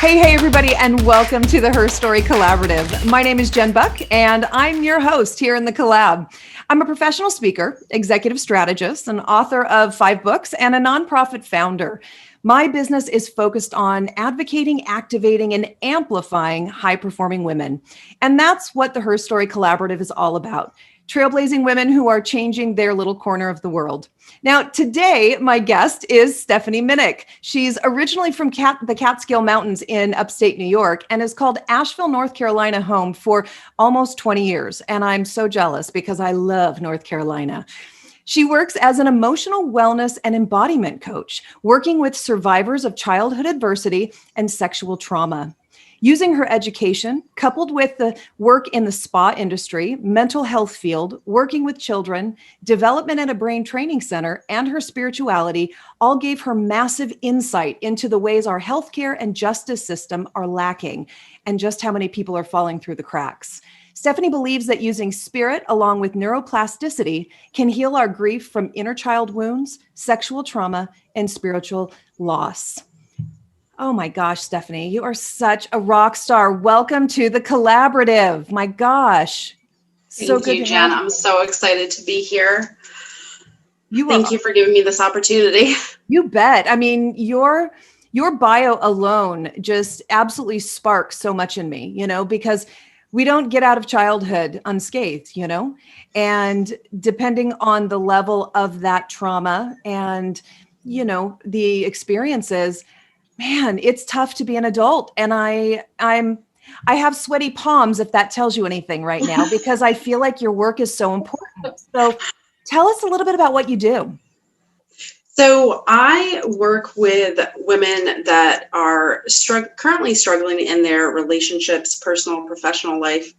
Hey, everybody, and welcome to the HERstory Collaborative. My name is Jen Buck, and I'm your host here in the collab. I'm a professional speaker, executive strategist, an author of 5 books, and a nonprofit founder. My business is focused on advocating, activating, and amplifying high-performing women. And that's what the HERstory Collaborative is all about. Trailblazing women who are changing their little corner of the world. Now, today, my guest is Stephanie Minnick. She's originally from the Catskill Mountains in upstate New York and has called Asheville, North Carolina home for almost 20 years. And I'm so jealous because I love North Carolina. She works as an emotional wellness and embodiment coach, working with survivors of childhood adversity and sexual trauma. Using her education, coupled with the work in the spa industry, mental health field, working with children, development at a brain training center, and her spirituality, all gave her massive insight into the ways our healthcare and justice system are lacking, and just how many people are falling through the cracks. Stephanie believes that using spirit along with neuroplasticity can heal our grief from inner child wounds, sexual trauma, and spiritual loss. Oh my gosh, Stephanie, you are such a rock star. Welcome to the collaborative. My gosh. Thank you, Jen. I'm so excited to be here. Thank you for giving me this opportunity. You bet. I mean, your bio alone just absolutely sparks so much in me, because we don't get out of childhood unscathed, and depending on the level of that trauma and, the experiences, man, it's tough to be an adult. And I have sweaty palms, if that tells you anything right now, because I feel like your work is so important. So tell us a little bit about what you do. So I work with women that are currently struggling in their relationships, personal, professional life.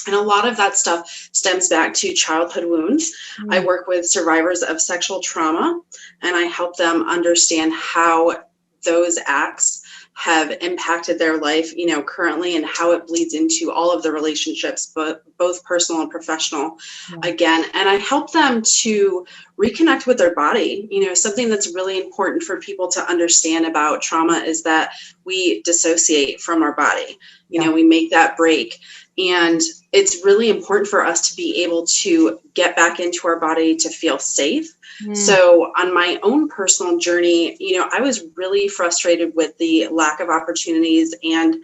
And a lot of that stuff stems back to childhood wounds. I work with survivors of sexual trauma, and I help them understand how those acts have impacted their life, currently, and how it bleeds into all of the relationships, but both personal and professional again. And I help them to reconnect with their body. Something that's really important for people to understand about trauma is that we dissociate from our body. We make that break. And it's really important for us to be able to get back into our body to feel safe. So on my own personal journey, I was really frustrated with the lack of opportunities and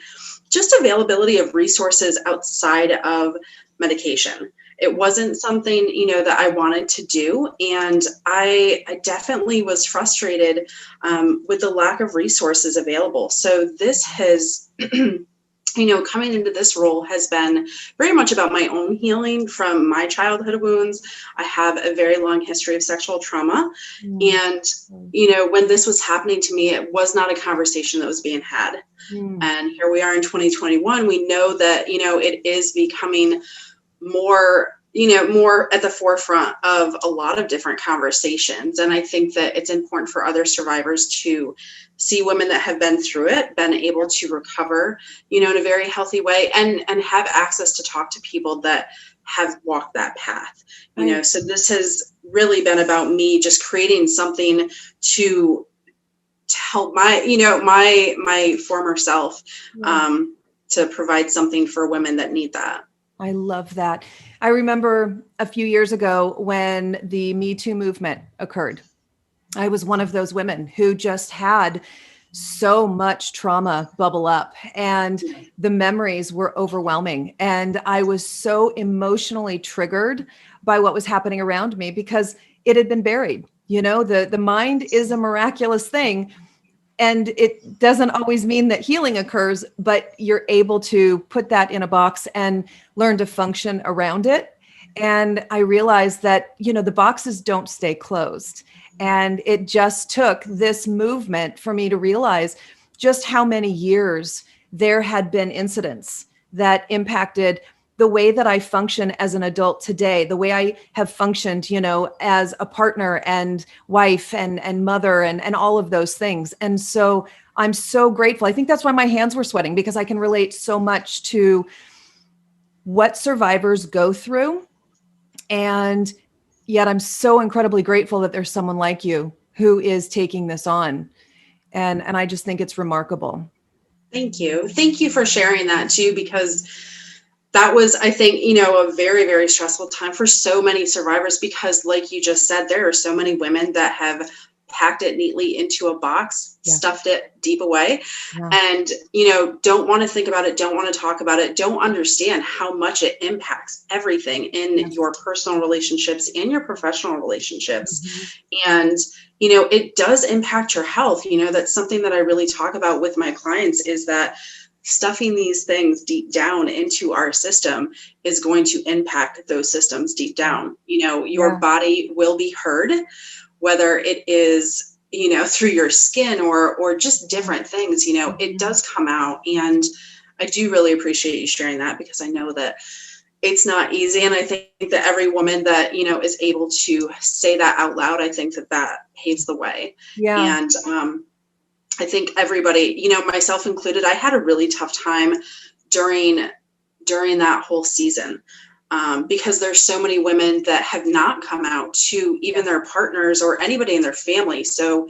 just availability of resources outside of medication. It wasn't something, that I wanted to do. And I definitely was frustrated with the lack of resources available. So this has coming into this role has been very much about my own healing from my childhood wounds. I have a very long history of sexual trauma. And, when this was happening to me, it was not a conversation that was being had. And here we are in 2021. We know that, it is becoming more at the forefront of a lot of different conversations. And I think that it's important for other survivors to see women that have been through it, been able to recover, in a very healthy way, and have access to talk to people that have walked that path. So this has really been about me just creating something to help my former self, to provide something for women that need that. I love that. I remember a few years ago when the Me Too movement occurred. I was one of those women who just had so much trauma bubble up, and the memories were overwhelming. And I was so emotionally triggered by what was happening around me because it had been buried. The mind is a miraculous thing. And it doesn't always mean that healing occurs, but you're able to put that in a box and learn to function around it. And I realized that, the boxes don't stay closed. And it just took this movement for me to realize just how many years there had been incidents that impacted the way that I function as an adult today, the way I have functioned, as a partner and wife and mother and all of those things. And so I'm so grateful. I think that's why my hands were sweating, because I can relate so much to what survivors go through. And yet I'm so incredibly grateful that there's someone like you who is taking this on. And I just think it's remarkable. Thank you. Thank you for sharing that too, because that was, I think, a very, very stressful time for so many survivors, because like you just said, there are so many women that have packed it neatly into a box, Yeah. stuffed it deep away, Yeah. and, don't want to think about it, don't want to talk about it, don't understand how much it impacts everything in Yes. your personal relationships and your professional relationships. Mm-hmm. And, it does impact your health. That's something that I really talk about with my clients, is that stuffing these things deep down into our system is going to impact those systems deep down. Your body will be heard, whether it is, through your skin or just different things, it does come out. And I do really appreciate you sharing that, because I know that it's not easy. And I think that every woman that, is able to say that out loud, I think that paves the way. Yeah. And, I think everybody, myself included, I had a really tough time during that whole season, because there's so many women that have not come out to even their partners or anybody in their family. So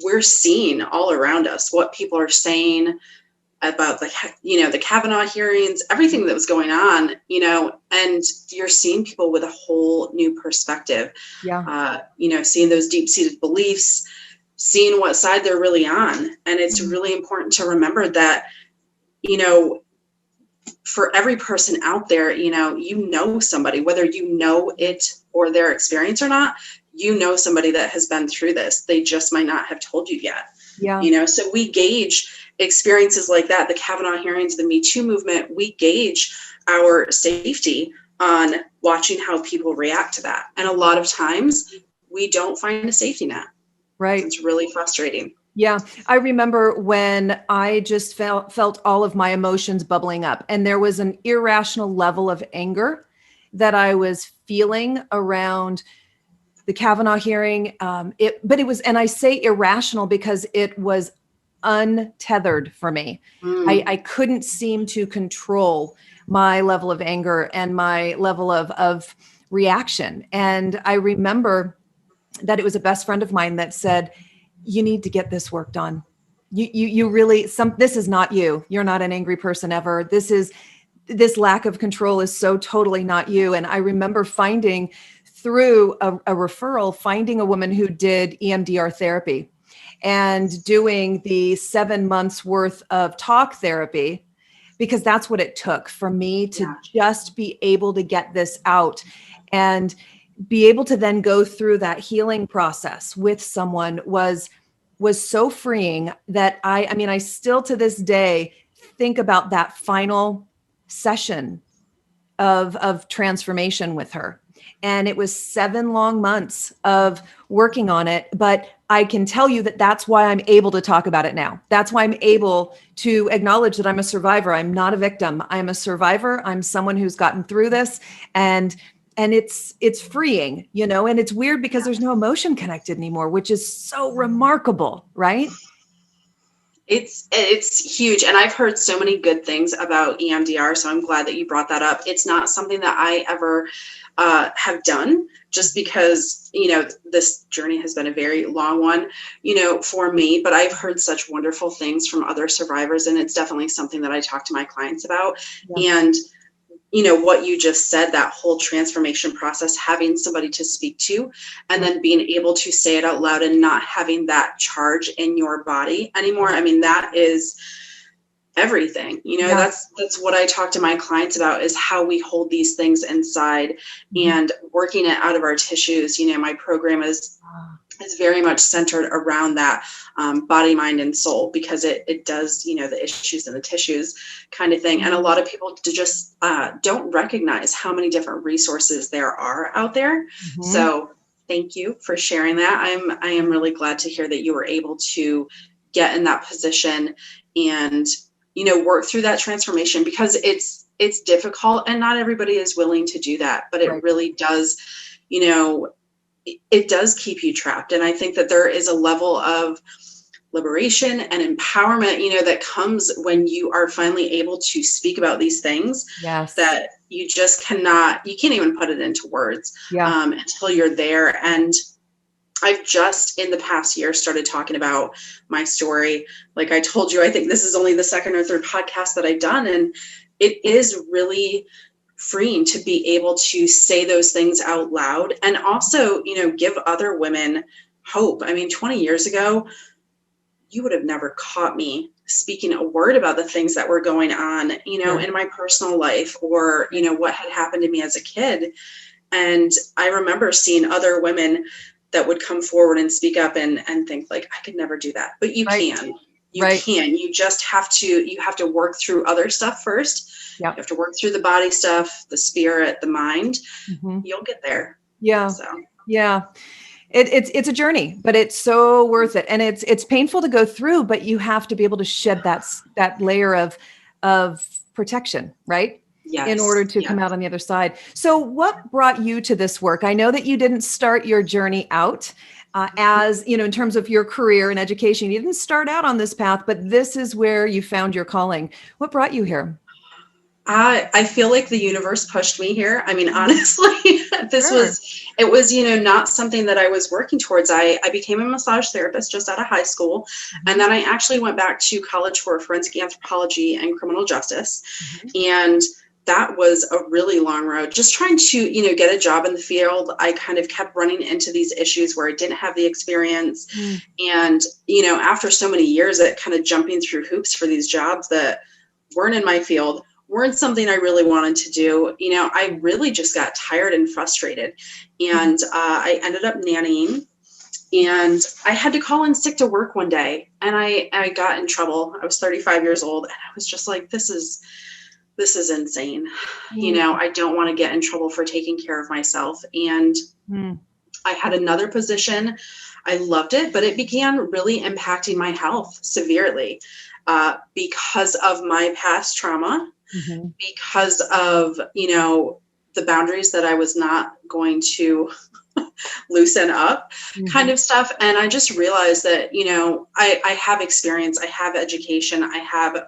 we're seeing all around us what people are saying about the Kavanaugh hearings, everything that was going on, and you're seeing people with a whole new perspective, seeing those deep-seated beliefs, seeing what side they're really on. And it's really important to remember that, for every person out there, somebody, whether you know it or their experience or not, somebody that has been through this. They just might not have told you yet. Yeah. So we gauge experiences like that, the Kavanaugh hearings, the Me Too movement, we gauge our safety on watching how people react to that. And a lot of times we don't find a safety net. Right. It's really frustrating. Yeah. I remember when I just felt all of my emotions bubbling up, and there was an irrational level of anger that I was feeling around the Kavanaugh hearing. But it was, and I say irrational because it was untethered for me. I couldn't seem to control my level of anger and my level of reaction. And I remember that it was a best friend of mine that said, you need to get this work done. You really, this is not you. You're not an angry person ever. This lack of control is so totally not you. And I remember finding through a referral, finding a woman who did EMDR therapy and doing the 7 months worth of talk therapy, because that's what it took for me to just be able to get this out and be able to then go through that healing process with someone was so freeing that I still to this day think about that final session of transformation with her. And it was 7 long months of working on it. But I can tell you that that's why I'm able to talk about it now. That's why I'm able to acknowledge that I'm a survivor. I'm not a victim. I'm a survivor. I'm someone who's gotten through this. And it's freeing, and it's weird because there's no emotion connected anymore, which is so remarkable, right? It's huge. And I've heard so many good things about EMDR. So I'm glad that you brought that up. It's not something that I ever have done, just because, this journey has been a very long one, for me, but I've heard such wonderful things from other survivors. And it's definitely something that I talk to my clients about. Yeah. And what you just said, that whole transformation process, having somebody to speak to, and then being able to say it out loud and not having that charge in your body anymore. I mean, that is everything, that's what I talk to my clients about, is how we hold these things inside and working it out of our tissues. My program is very much centered around that body, mind, and soul, because it does, the issues in the tissues kind of thing. And a lot of people just don't recognize how many different resources there are out there. So thank you for sharing that. I am really glad to hear that you were able to get in that position and, work through that transformation, because it's difficult and not everybody is willing to do that, but it really does, it does keep you trapped. And I think that there is a level of liberation and empowerment, that comes when you are finally able to speak about these things that you just you can't even put it into words until you're there. And I've just in the past year started talking about my story. Like I told you, I think this is only the second or third podcast that I've done. And it is really freeing to be able to say those things out loud and also, give other women hope. I mean, 20 years ago, you would have never caught me speaking a word about the things that were going on, in my personal life or, what had happened to me as a kid. And I remember seeing other women that would come forward and speak up and think like, I could never do that, but you can. You can. You just have to work through other stuff first. Yep. You have to work through the body stuff, the spirit, the mind. Mm-hmm. You'll get there. Yeah. So. Yeah. It's a journey, but it's so worth it. And it's painful to go through, but you have to be able to shed that layer of protection, right? Yes. In order to come out on the other side. So what brought you to this work? I know that you didn't start your journey out as, in terms of your career and education, you didn't start out on this path, but this is where you found your calling. What brought you here? I feel like the universe pushed me here. I mean, honestly, it was, not something that I was working towards. I became a massage therapist just out of high school. Mm-hmm. And then I actually went back to college for forensic anthropology and criminal justice. Mm-hmm. And that was a really long road. Just trying to, get a job in the field. I kind of kept running into these issues where I didn't have the experience. Mm. And, after so many years at kind of jumping through hoops for these jobs that weren't in my field, weren't something I really wanted to do. I really just got tired and frustrated. And I ended up nannying. And I had to call in sick to work one day. And I got in trouble. I was 35 years old. And I was just like, this is insane. I don't want to get in trouble for taking care of myself. And I had another position. I loved it, but it began really impacting my health severely because of my past trauma, because of, the boundaries that I was not going to loosen up kind of stuff. And I just realized that, I have experience, I have education, I have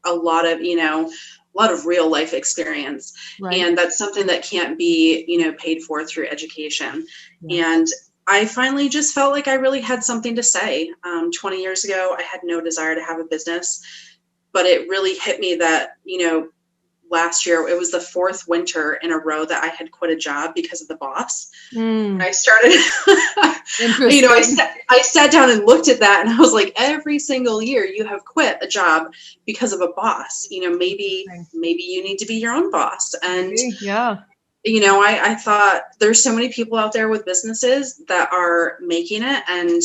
a lot of real life experience. Right. And that's something that can't be, paid for through education. Yeah. And I finally just felt like I really had something to say. 20 years ago, I had no desire to have a business, but it really hit me that, last year, it was the fourth winter in a row that I had quit a job because of the boss. And I started, I sat down and looked at that and I was like, every single year you have quit a job because of a boss. Maybe you need to be your own boss. And, I thought there's so many people out there with businesses that are making it. And,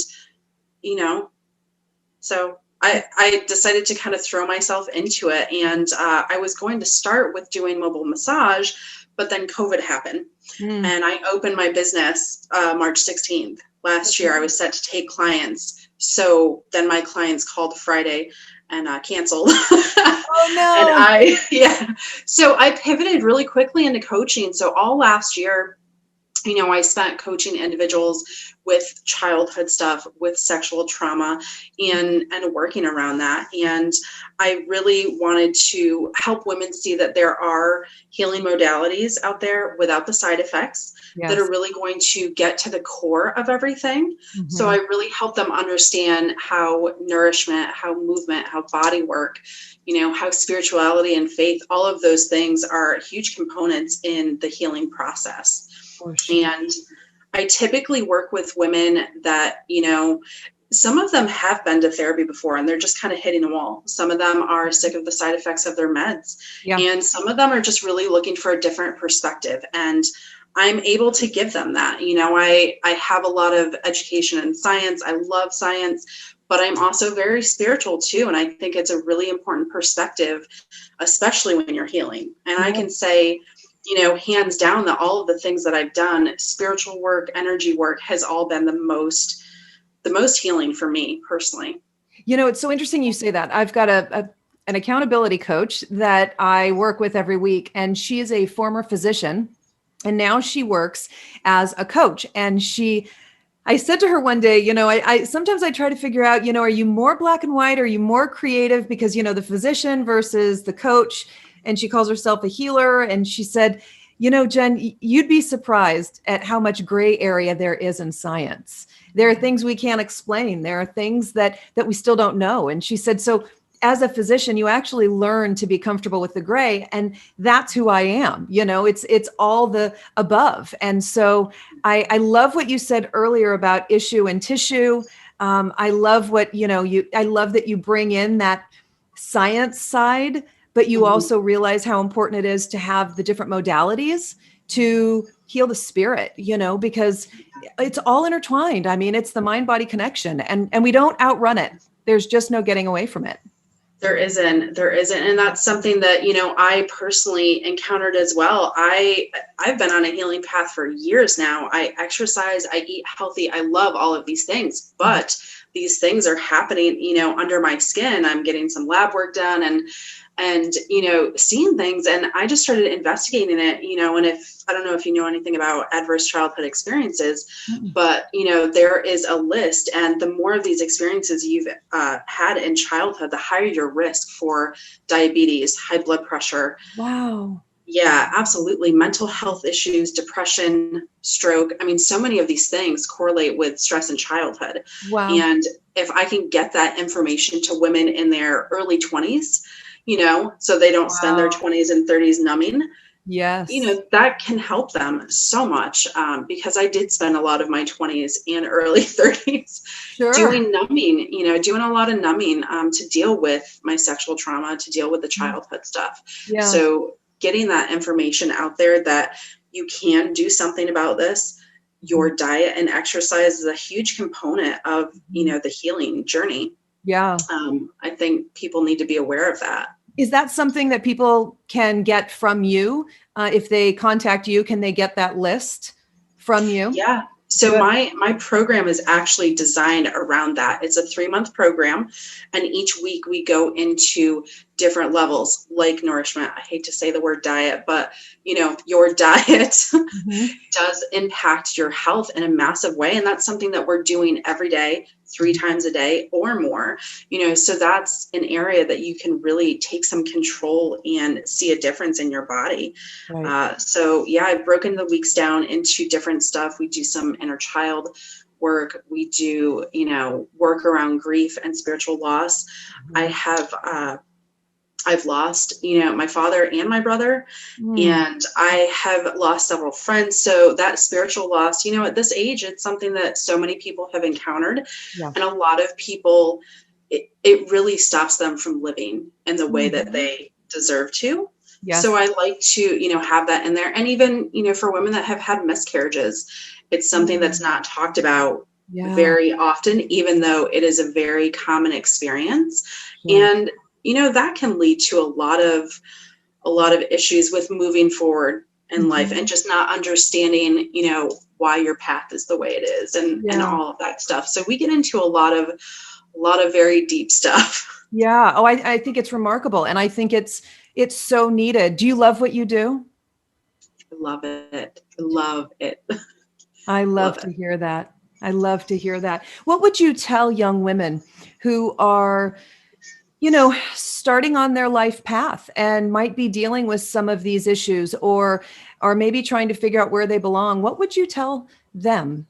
so I decided to kind of throw myself into it. And I was going to start with doing mobile massage, but then COVID happened. And I opened my business March 16th last year. I was set to take clients. So then my clients called Friday and canceled. Oh no. And so I pivoted really quickly into coaching. So all last year, I spent coaching individuals with childhood stuff, with sexual trauma, and working around that. And I really wanted to help women see that there are healing modalities out there without the side effects that are really going to get to the core of everything. Mm-hmm. So I really help them understand how nourishment, how movement, how body work, how spirituality and faith, all of those things are huge components in the healing process. And I typically work with women that, some of them have been to therapy before and they're just kind of hitting a wall. Some of them are sick of the side effects of their meds. Yeah. And some of them are just really looking for a different perspective. And I'm able to give them that. I have a lot of education in science. I love science, but I'm also very spiritual too. And I think it's a really important perspective, especially when you're healing. And I can say, hands down that all of the things that I've done, spiritual work, energy work, has all been the most healing for me personally. It's so interesting you say that. I've got an accountability coach that I work with every week, and she is a former physician, and now she works as a coach. And I said to her one day, I sometimes I try to figure out, are you more black and white? Are you more creative? Because, the physician versus the coach. And she calls herself a healer. And she said, Jen, you'd be surprised at how much gray area there is in science. There are things we can't explain. There are things that we still don't know. And she said, so as a physician, you actually learn to be comfortable with the gray, and that's who I am. It's all the above. And so I love what you said earlier about issue and tissue. I love what, I love that you bring in that science side, but you also realize how important it is to have the different modalities to heal the spirit, because it's all intertwined. I mean, it's the mind-body connection, and we don't outrun it. There's just no getting away from it. There isn't. And that's something that, I personally encountered as well. I've been on a healing path for years now. I exercise, I eat healthy. I love all of these things, but these things are happening, under my skin. I'm getting some lab work done and seeing things. And I just started investigating it, and I don't know if you know anything about adverse childhood experiences, but, there is a list, and the more of these experiences you've had in childhood, the higher your risk for diabetes, high blood pressure. Wow. Yeah, absolutely. Mental health issues, depression, stroke. I mean, so many of these things correlate with stress in childhood. Wow. And if I can get that information to women in their early 20s, so they don't spend their 20s and 30s numbing. Yes. That can help them so much, because I did spend a lot of my 20s and early 30s doing numbing, doing a lot of numbing to deal with my sexual trauma, to deal with the childhood stuff. Yeah. So getting that information out there that you can do something about this, your diet and exercise is a huge component of, the healing journey. Yeah. I think people need to be aware of that. Is that something that people can get from you? If they contact you, can they get that list from you? Yeah. So my program is actually designed around that. It's a 3-month program, and each week we go into different levels like nourishment. I hate to say the word diet, but your diet does impact your health in a massive way. And that's something that we're doing every day, 3 times a day or more, so that's an area that you can really take some control and see a difference in your body. Right. So yeah, I've broken the weeks down into different stuff. We do some inner child work. We do, work around grief and spiritual loss. I've lost, my father and my brother, and I have lost several friends. So that spiritual loss, at this age, it's something that so many people have encountered. Yeah. And a lot of people, it really stops them from living in the way that they deserve to. Yes. So I like to, have that in there. And even, for women that have had miscarriages, it's something that's not talked about very often, even though it is a very common experience. And that can lead to a lot of issues with moving forward in life, and just not understanding, why your path is the way it is, and all of that stuff. So we get into a lot of very deep stuff. Yeah. Oh, I think it's remarkable. And I think it's so needed. Do you love what you do? I love it. I love it. I love to hear that. I love to hear that. What would you tell young women who are, starting on their life path and might be dealing with some of these issues, or maybe trying to figure out where they belong? What would you tell them?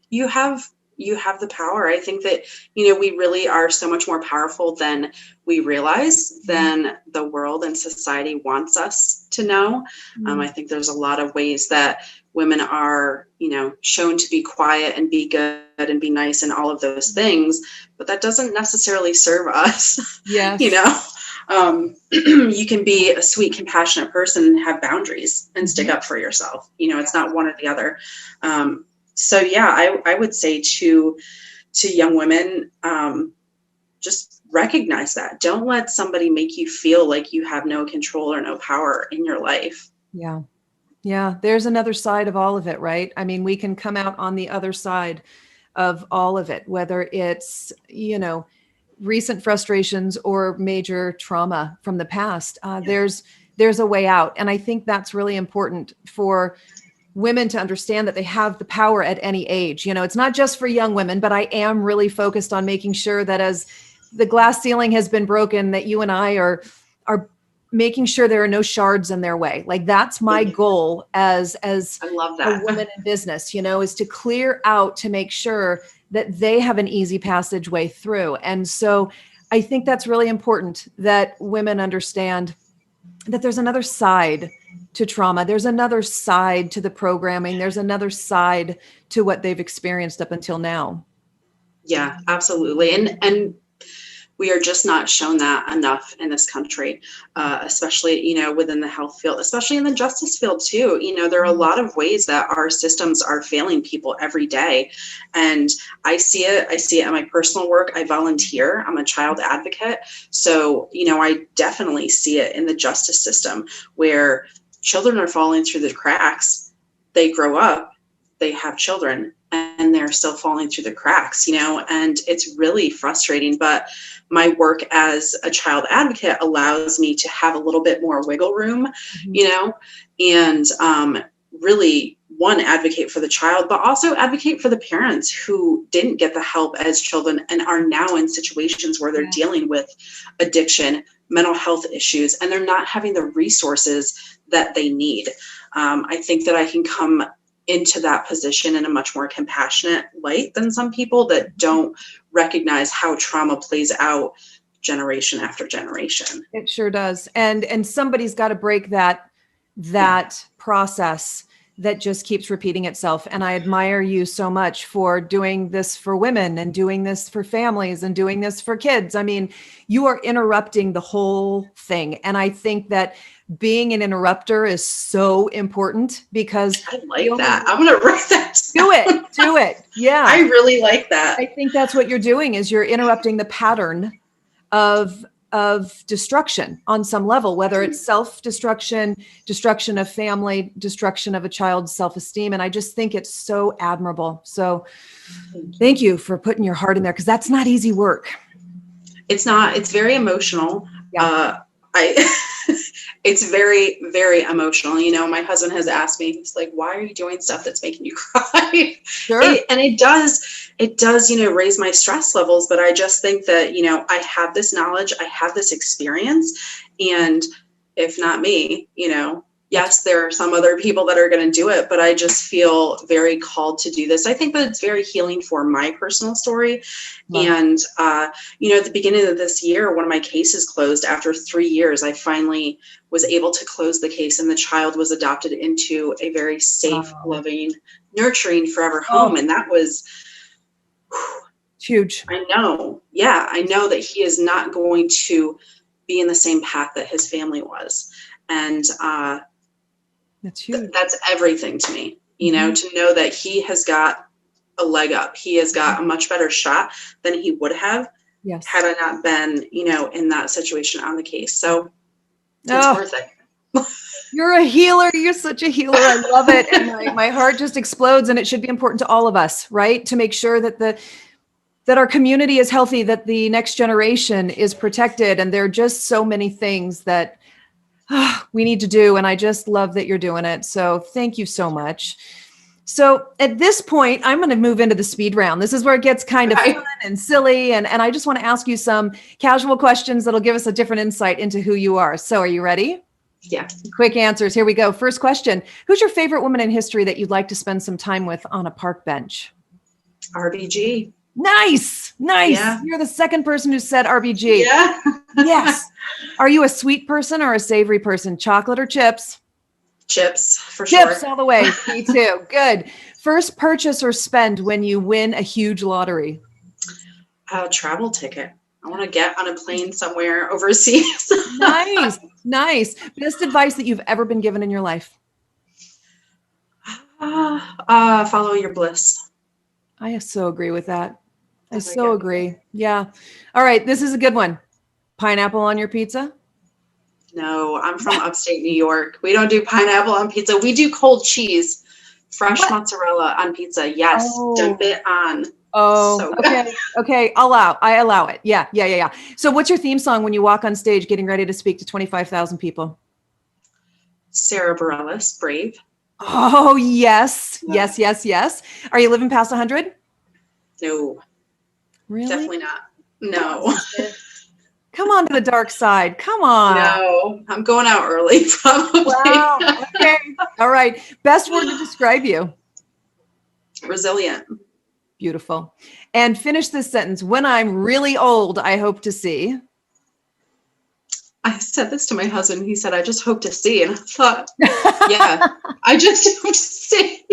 You have the power. I think that, we really are so much more powerful than we realize, than the world and society wants us to know. I think there's a lot of ways that women are, shown to be quiet and be good and be nice and all of those things, but that doesn't necessarily serve us. Yes. You can be a sweet, compassionate person and have boundaries and stick up for yourself. It's not one or the other. So yeah, I would say to young women, just recognize that. Don't let somebody make you feel like you have no control or no power in your life. Yeah. Yeah. There's another side of all of it, right? I mean, we can come out on the other side of all of it, whether it's, recent frustrations or major trauma from the past. There's a way out. And I think that's really important for women to understand, that they have the power at any age. It's not just for young women, but I am really focused on making sure that as the glass ceiling has been broken, that you and I are making sure there are no shards in their way. Like that's my goal as I love that. a woman in business, is to clear out, to make sure that they have an easy passageway through. And so I think that's really important, that women understand that there's another side to trauma. There's another side to the programming. There's another side to what they've experienced up until now. Yeah, absolutely. And we are just not shown that enough in this country, especially, within the health field, especially in the justice field too. There are a lot of ways that our systems are failing people every day. And I see it in my personal work. I volunteer. I'm a child advocate. So, I definitely see it in the justice system where children are falling through the cracks. They grow up, they have children, and they're still falling through the cracks, and it's really frustrating. But my work as a child advocate allows me to have a little bit more wiggle room, and really, one, advocate for the child, but also advocate for the parents who didn't get the help as children and are now in situations where they're dealing with addiction, mental health issues, and they're not having the resources that they need. I think that I can come into that position in a much more compassionate light than some people that don't recognize how trauma plays out generation after generation. It sure does. And somebody's got to break that process that just keeps repeating itself. And I admire you so much for doing this for women and doing this for families and doing this for kids. I mean, you are interrupting the whole thing. And I think that being an interrupter is so important, because I like that. I'm going to write that down. Do it. Yeah. I really like that. I think that's what you're doing, is you're interrupting the pattern of destruction on some level, whether it's self-destruction, destruction of family, destruction of a child's self-esteem. And I just think it's so admirable. So thank you for putting your heart in there, because that's not easy work. It's not. It's very emotional. Yeah. It's very, very emotional. My husband has asked me, he's like, why are you doing stuff that's making you cry? Sure. And it does, raise my stress levels. But I just think that, I have this knowledge, I have this experience. And if not me, yes, there are some other people that are going to do it, but I just feel very called to do this. I think that it's very healing for my personal story. Wow. And, at the beginning of this year, one of my cases closed after 3 years. I finally was able to close the case, and the child was adopted into a very safe, loving, nurturing, forever home. And that was huge. I know. Yeah, I know that he is not going to be in the same path that his family was. And, that's huge. That's everything to me, to know that he has got a leg up. He has got a much better shot than he would have had I not been, in that situation on the case. So it's worth it. You're a healer. You're such a healer. I love it. And my heart just explodes. And it should be important to all of us, right? To make sure that that our community is healthy, that the next generation is protected. And there are just so many things that we need to do. And I just love that you're doing it. So thank you so much. So at this point, I'm going to move into the speed round. This is where it gets kind of fun and silly. And I just want to ask you some casual questions that'll give us a different insight into who you are. So are you ready? Yeah. Quick answers. Here we go. First question. Who's your favorite woman in history that you'd like to spend some time with on a park bench? RBG. Nice. Yeah. You're the second person who said RBG. Yeah. Yes. Are you a sweet person or a savory person? Chocolate or chips? Chips, for sure. Chips all the way. Me too. Good. First purchase or spend when you win a huge lottery? A travel ticket. I want to get on a plane somewhere overseas. Nice. Best advice that you've ever been given in your life? Follow your bliss. I so agree with that. I so agree. Yeah. All right. This is a good one. Pineapple on your pizza? No, I'm from upstate New York. We don't do pineapple on pizza. We do cold cheese, fresh mozzarella on pizza. Yes. Dump it on. Oh, so okay. I allow it. Yeah. So what's your theme song when you walk on stage getting ready to speak to 25,000 people? Sarah Bareilles, Brave. Oh, yes. Are you living past 100? No. Really? Definitely not. No. Come on to the dark side. Come on. No, I'm going out early, probably. Wow. Okay. All right. Best word to describe you. Resilient. Beautiful. And finish this sentence. When I'm really old, I hope to see. I said this to my husband. He said, I just hope to see. And I thought, yeah, I just hope to see.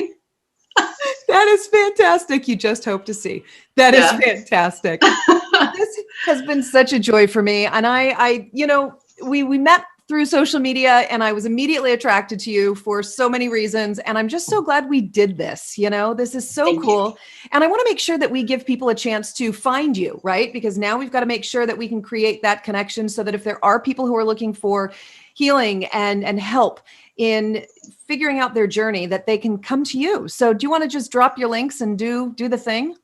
That is fantastic. You just hope to see. That is fantastic. This has been such a joy for me. And I we met through social media and I was immediately attracted to you for so many reasons. And I'm just so glad we did this. This is so cool. And I want to make sure that we give people a chance to find you, right? Because now we've got to make sure that we can create that connection so that if there are people who are looking for healing and help in figuring out their journey, that they can come to you. So do you want to just drop your links and do the thing?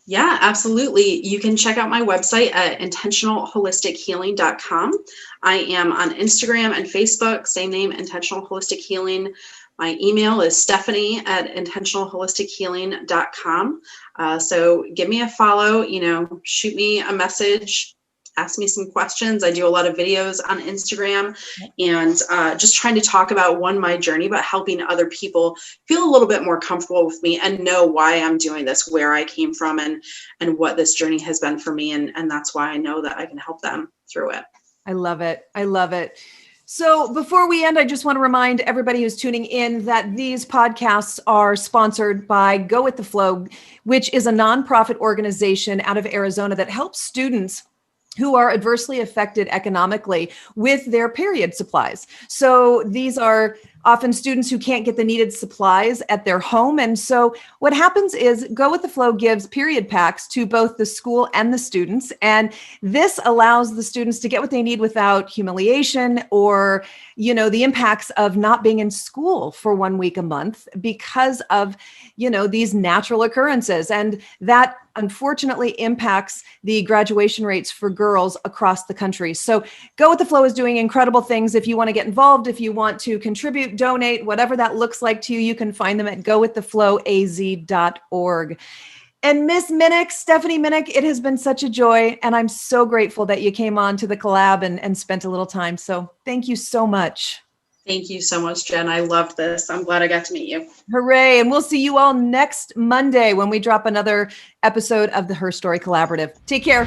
Yeah, absolutely. You can check out my website at intentionalholistichealing.com. I am on Instagram and Facebook, same name, Intentional Holistic Healing. My email is Stephanie at intentionalholistichealing.com. So give me a follow, shoot me a message, ask me some questions. I do a lot of videos on Instagram and just trying to talk about my journey, but helping other people feel a little bit more comfortable with me and know why I'm doing this, where I came from and what this journey has been for me. And that's why I know that I can help them through it. I love it. I love it. So before we end, I just want to remind everybody who's tuning in that these podcasts are sponsored by Go With The Flow, which is a nonprofit organization out of Arizona that helps students who are adversely affected economically with their period supplies. So these are often students who can't get the needed supplies at their home. And so what happens is Go With The Flow gives period packs to both the school and the students. And this allows the students to get what they need without humiliation or, the impacts of not being in school for 1 week a month because of, these natural occurrences. And that unfortunately impacts the graduation rates for girls across the country. So Go With The Flow is doing incredible things. If you want to get involved, if you want to contribute, donate, whatever that looks like to you, you can find them at gowiththeflowaz.org. And Miss Minnick, Stephanie Minnick, it has been such a joy. And I'm so grateful that you came on to the collab and spent a little time. So thank you so much. Thank you so much, Jen. I loved this. I'm glad I got to meet you. Hooray. And we'll see you all next Monday when we drop another episode of the HERstory Collaborative. Take care.